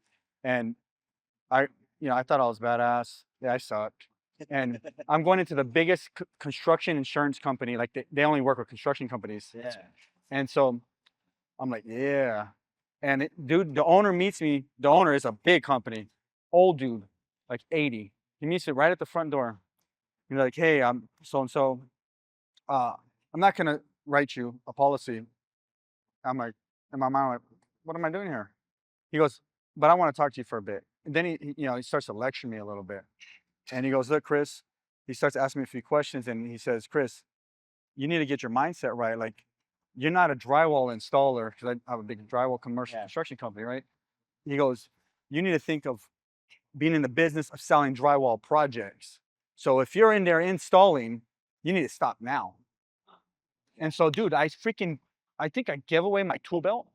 and I thought I was badass. Yeah, I sucked. And I'm going into the biggest construction insurance company. Like they only work with construction companies. Yeah. And so I'm like, yeah. And dude, the owner meets me. The owner is a big company, old dude, like 80. He meets me right at the front door. He's like, hey, I'm so and so. I'm not gonna write you a policy. I'm like, in my mind, I'm like, what am I doing here? He goes, but I want to talk to you for a bit. And then he starts to lecture me a little bit. And he goes, look, Chris, he starts asking me a few questions, and he says, Chris, you need to get your mindset right. Like, you're not a drywall installer, because I have a big drywall commercial construction company, right? He goes, you need to think of being in the business of selling drywall projects. So if you're in there installing, you need to stop now. And so, dude, I think I gave away my tool belt.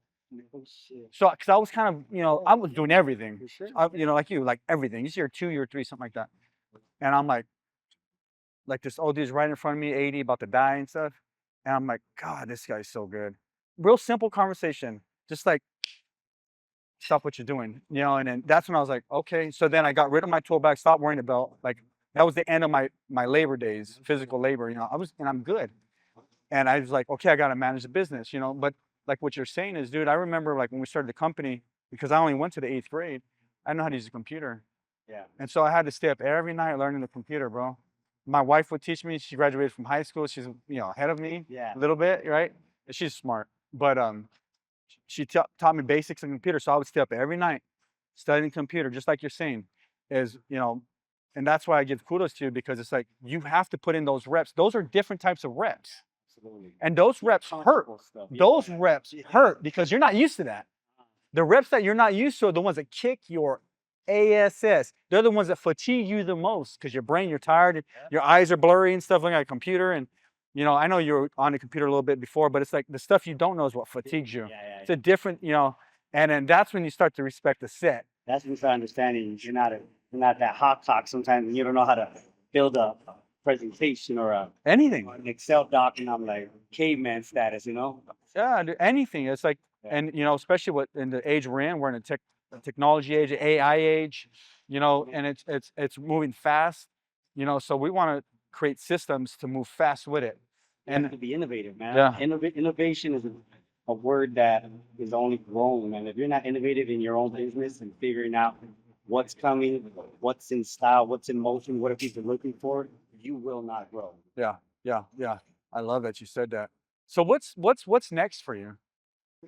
Oh, shit. So, because I was kind of, I was doing everything. For sure. Like you, like everything. It's year 2, year 3, something like that. And I'm like this old dude's right in front of me, 80, about to die and stuff. And I'm like, God, this guy's so good. Real simple conversation. Just like, stop what you're doing, and then that's when I was like, okay. So then I got rid of my tool bag, stopped wearing the belt. Like, that was the end of my labor days, physical labor, and I'm good. And I was like, okay, I got to manage the business, but like what you're saying is, dude, I remember like when we started the company, because I only went to the 8th grade, I didn't know how to use a computer. Yeah. And so I had to stay up every night learning the computer, bro. My wife would teach me. She graduated from high school. She's, ahead of me a little bit, right? And she's smart. But she taught me basics of computer. So I would stay up every night studying computer, just like you're saying, and that's why I give kudos to you, because it's like, you have to put in those reps. Those are different types of reps. Absolutely. And those reps hurt. Stuff. Those reps hurt because you're not used to that. The reps that you're not used to are the ones that kick your ass. They're the ones that fatigue you the most, because you're tired, and your eyes are blurry and stuff, looking at a computer. And I know you're on the computer a little bit before, but it's like the stuff you don't know is what fatigues you. It's a different, and then that's when you start to respect the set. That's when you start understanding you're not that hot talk sometimes, and you don't know how to build a presentation or Anything. an Excel doc, and I'm like caveman status, Yeah, anything. It's like, and especially in the age we're in a technology age, AI age, and it's moving fast, so we want to create systems to move fast with it. And to be innovative, man. Yeah. Innovation is a word that is only growing, man. If you're not innovative in your own business and figuring out what's coming, what's in style, what's in motion, what are people looking for, you will not grow. Yeah. I love that you said that. So what's next for you?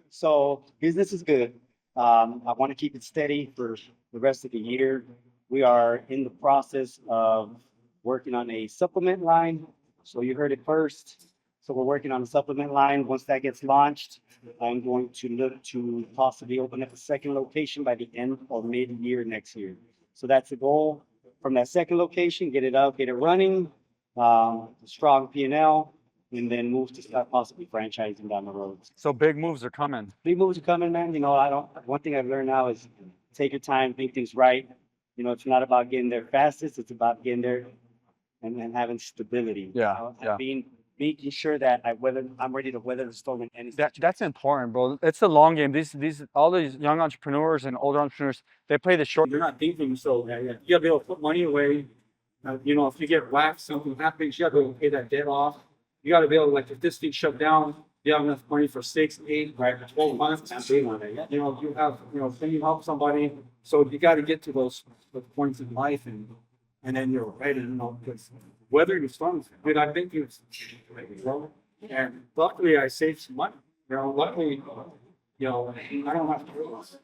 So business is good. I want to keep it steady for the rest of the year. We are in the process of working on a supplement line. So you heard it first. So we're working on a supplement line. Once that gets launched, I'm going to look to possibly open up a second location by the end or mid-year next year. So that's the goal. From that second location, get it up, get it running, strong P&L, and then move to start possibly franchising down the road. So big moves are coming. Big moves are coming, man. One thing I've learned now is take your time, make things right. It's not about getting there fastest. It's about getting there and having stability. Yeah. Making sure that I'm ready to weather the storm in any situation. That's important, bro. It's a long game. All these young entrepreneurs and older entrepreneurs, they play the short. You're not thinking, so you gotta be able to put money away. If you get whacked, something happens, you gotta be able to pay that debt off. You gotta be able to, like, if this thing shut down, you have enough money for 6, 8, 12 months. You have, then you help somebody. So you got to get to those points in life, and then you're ready, because weathering the storms, dude, I've been through, and luckily I saved some money. Luckily, I don't have to lose.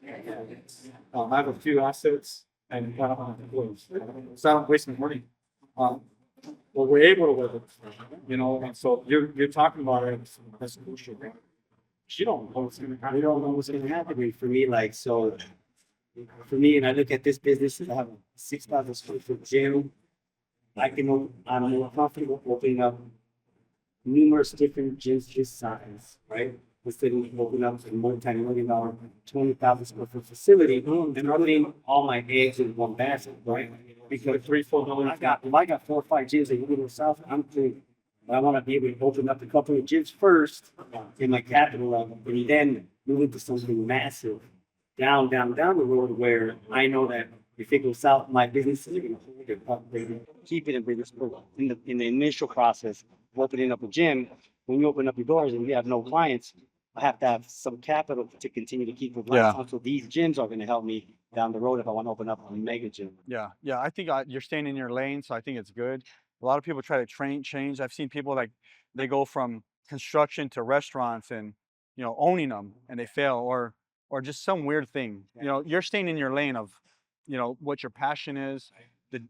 I have a few assets, and I don't have to lose. So I don't waste my money. Well, we're able to weather, and so you're talking about it as a solution. You don't know what's going to happen. You don't know what's going to happen for me. Like, so For me, and I look at this business, I have a 6,000 square foot gym. I'm more comfortable opening up numerous different gyms this size, right? Instead of opening up a multi-million-dollar, 20,000 square foot facility and putting all my eggs in one basket, right? Because I got 4 or 5 gyms in the South. I'm thinking, I want to be able to open up a couple of gyms first in my capital level, and then move into something massive down the road where I know that if it goes south, my business is going to hold it up, baby. Keep it in business. In the initial process of opening up a gym, when you open up your doors and you have no clients, I have to have some capital to continue to keep the lights on. So these gyms are going to help me down the road if I want to open up a mega gym. Yeah, yeah. I think you're staying in your lane, so I think it's good. A lot of people try to change. I've seen people like they go from construction to restaurants and owning them, and they fail, or just some weird thing. You're staying in your lane of what your passion is, the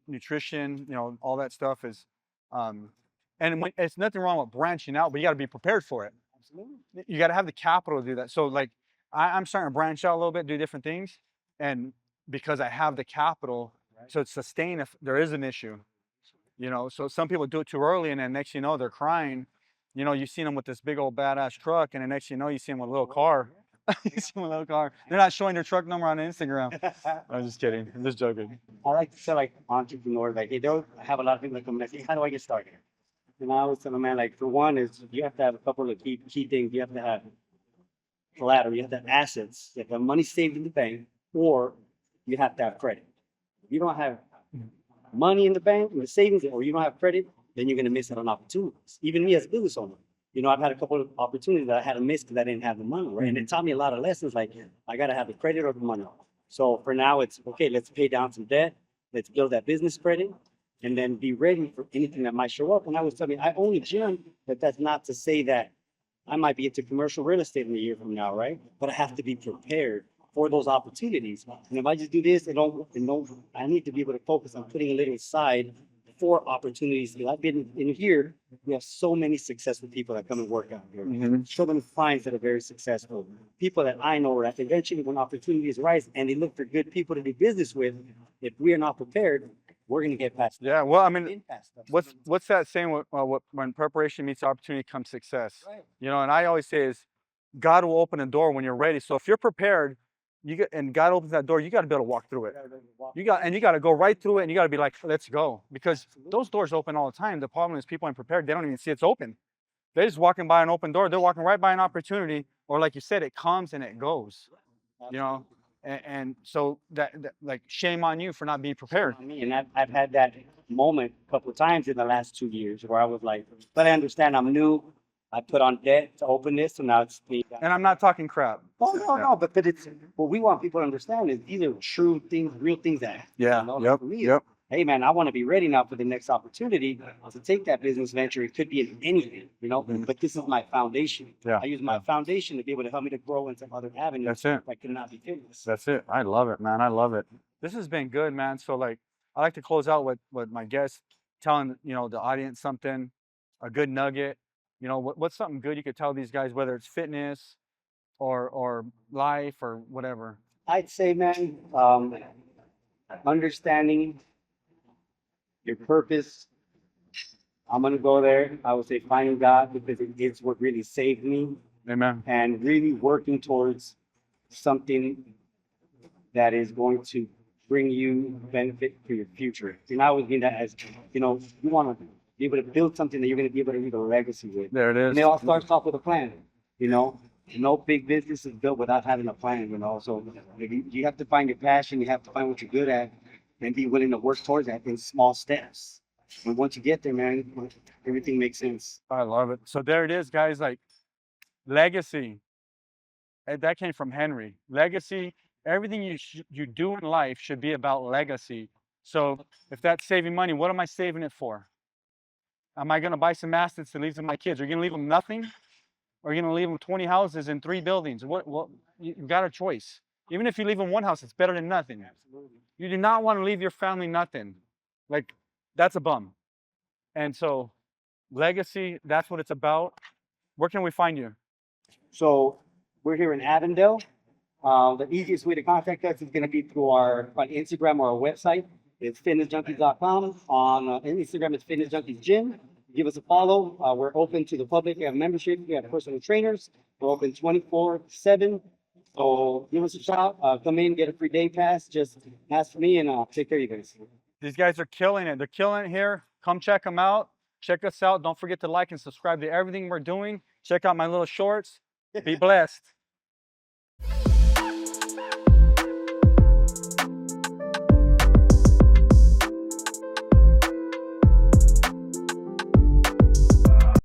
nutrition, all that stuff is, and it's nothing wrong with branching out, but you got to be prepared for it. You got to have the capital to do that. So like I'm starting to branch out a little bit, do different things, and because I have the capital, so it's sustain if there is an issue. So some people do it too early, and then next they're crying. You've seen them with this big old badass truck, and then next you see them with a little car. You see them with a little car. They're not showing their truck number on Instagram. I'm just kidding. I'm just joking. I like to tell like entrepreneurs, like, hey, they'll have a lot of people that come and say, how do I get started? And I always tell them, man, like, for one is you have to have a couple of key things. You have to have collateral, you have to have assets, you have to have money saved in the bank, or you have to have credit. If you don't have money in the bank, in the savings, or you don't have credit, then you're going to miss out on opportunities. Even me as a business owner, I've had a couple of opportunities that I had to miss because I didn't have the money, right? And it taught me a lot of lessons, like I got to have the credit or the money. So for now, it's okay, let's pay down some debt, let's build that business credit, and then be ready for anything that might show up. And I was telling you, I own a gym, but that's not to say that I might be into commercial real estate in a year from now, right? But I have to be prepared for those opportunities. And if I just do this, I need to be able to focus on putting a little aside for opportunities. I've been in here, we have so many successful people that come and work out here. So many clients that are very successful. People that I know that eventually when opportunities arise and they look for good people to do business with, if we are not prepared, we're going to get past that. Yeah, well, I mean, what's that saying? When preparation meets opportunity comes success. Right. And I always say is God will open a door when you're ready. So if you're prepared, and God opens that door, you got to be able to walk through it. You got to go right through it, and you got to be like, let's go, because those doors open all the time. The problem is people aren't prepared. They don't even see it's open. They're just walking by an open door. They're walking right by an opportunity, or like you said, it comes and it goes. And so that like shame on you for not being prepared. And I've had that moment a couple of times in the last 2 years where I was like, but I understand I'm new. I put on debt to open this, so now it's paid down. And I'm not talking crap. Oh, no, but it's what we want people to understand is these are true things, real things that Yep. for me, hey man, I want to be ready now for the next opportunity to take that business venture. It could be in anything, but this is my foundation. Yeah. I use my foundation to be able to help me to grow into other avenues. That's it. That cannot be fitness. That's it. I love it, man. I love it. This has been good, man. So like, I like to close out with my guests telling, the audience something, a good nugget. What's something good you could tell these guys, whether it's fitness or life or whatever? I'd say, man, understanding your purpose. I'm going to go there. I would say finding God, because it's what really saved me. Amen. And really working towards something that is going to bring you benefit for your future. And I always mean that as, you want to be able to build something that you're going to be able to leave a legacy with. There it is. And it all starts off with a plan, No big business is built without having a plan, So you have to find your passion. You have to find what you're good at and be willing to work towards that in small steps. And once you get there, man, everything makes sense. I love it. So there it is, guys. Like legacy. And that came from Henry. Legacy. Everything you do in life should be about legacy. So if that's saving money, what am I saving it for? Am I going to buy some assets to leave to my kids? Are you going to leave them nothing? Or are you going to leave them 20 houses and 3 buildings? What you've got a choice. Even if you leave them 1 house, it's better than nothing. Absolutely. You do not want to leave your family nothing. Like, that's a bum. And so legacy, that's what it's about. Where can we find you? So we're here in Avondale. The easiest way to contact us is going to be through our on Instagram or our website. It's fitnessjunkeez.com. On Instagram, it's Fitness Junkeez Gym. Give us a follow. We're open to the public. We have membership. We have personal trainers. We're open 24/7. So give us a shout. Come in, get a free day pass. Just ask for me, and I'll take care of you guys. These guys are killing it. They're killing it here. Come check them out. Check us out. Don't forget to like and subscribe to everything we're doing. Check out my little shorts. Be blessed.